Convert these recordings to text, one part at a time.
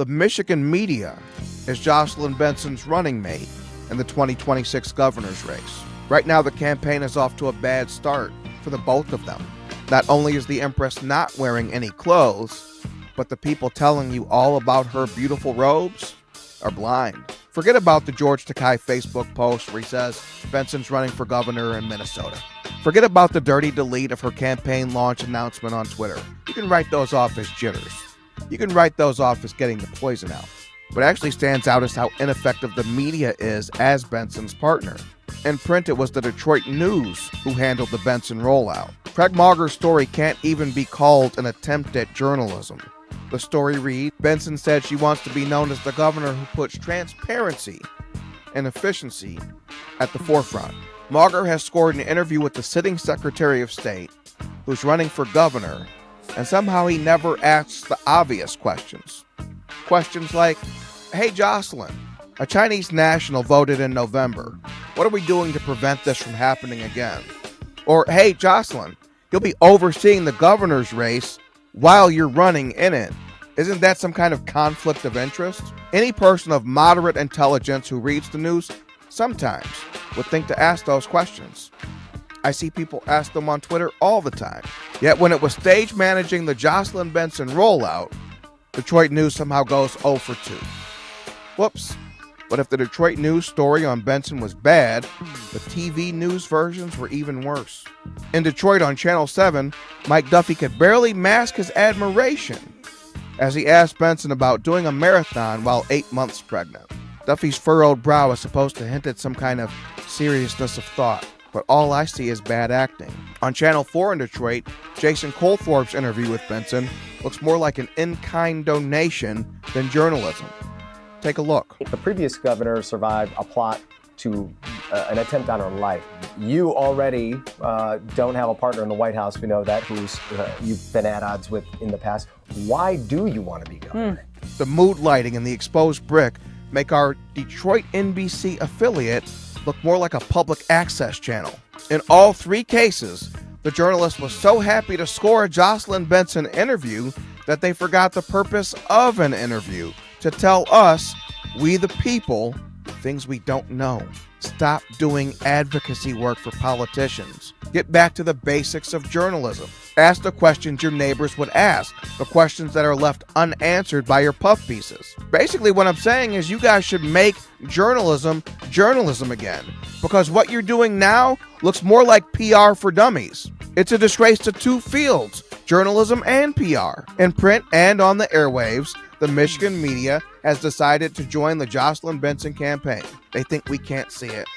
The Michigan media is Jocelyn Benson's running mate in the 2026 governor's race. Right now, the campaign is off to a bad start for the both of them. Not only is the empress not wearing any clothes, but the people telling you all about her beautiful robes are blind. Forget about the George Takei Facebook post where he says Benson's running for governor in Minnesota. Forget about the dirty delete of her campaign launch announcement on Twitter. You can write those off as jitters. You can write those off as getting the poison out. What actually stands out is how ineffective the media is as Benson's partner. In print, it was the Detroit News who handled the Benson rollout. Craig Mauger's story can't even be called an attempt at journalism. The story reads, Benson said she wants to be known as the governor who puts transparency and efficiency at the forefront. Mauger has scored an interview with the sitting Secretary of State, who's running for governor, and somehow he never asks the obvious questions. Questions like, hey Jocelyn, a Chinese national voted in November. What are we doing to prevent this from happening again? Or, hey Jocelyn, you'll be overseeing the governor's race while you're running in it. Isn't that some kind of conflict of interest? Any person of moderate intelligence who reads the news sometimes would think to ask those questions. I see people ask them on Twitter all the time. Yet when it was stage managing the Jocelyn Benson rollout, Detroit News somehow goes 0 for 2. Whoops. But if the Detroit News story on Benson was bad, the TV news versions were even worse. In Detroit on Channel 7, Mike Duffy could barely mask his admiration as he asked Benson about doing a marathon while 8 months pregnant. Duffy's furrowed brow is supposed to hint at some kind of seriousness of thought, but all I see is bad acting. On Channel 4 in Detroit, Jason Colthorpe's interview with Benson looks more like an in-kind donation than journalism. Take a look. The previous governor survived a plot to an attempt on her life. You already don't have a partner in the White House, we know that, who's you've been at odds with in the past. Why do you want to be governor? The mood lighting and the exposed brick make our Detroit NBC affiliate look more like a public access channel. In all three cases, the journalist was so happy to score a Jocelyn Benson interview that they forgot the purpose of an interview: to tell us, we the people, things we don't know. Stop doing advocacy work for politicians. Get back to the basics of journalism. Ask the questions your neighbors would ask, the questions that are left unanswered by your puff pieces. Basically, what I'm saying is you guys should make journalism again, because what you're doing now looks more like PR for dummies. It's a disgrace to two fields, journalism and PR. In print and on the airwaves, the Michigan media has decided to join the Jocelyn Benson campaign. They think we can't see it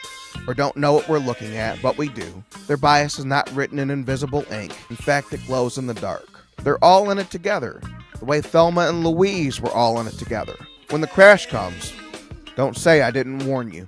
or don't know what we're looking at, but we do. Their bias is not written in invisible ink. In fact, it glows in the dark. They're all in it together, the way Thelma and Louise were all in it together. When the crash comes, don't say I didn't warn you.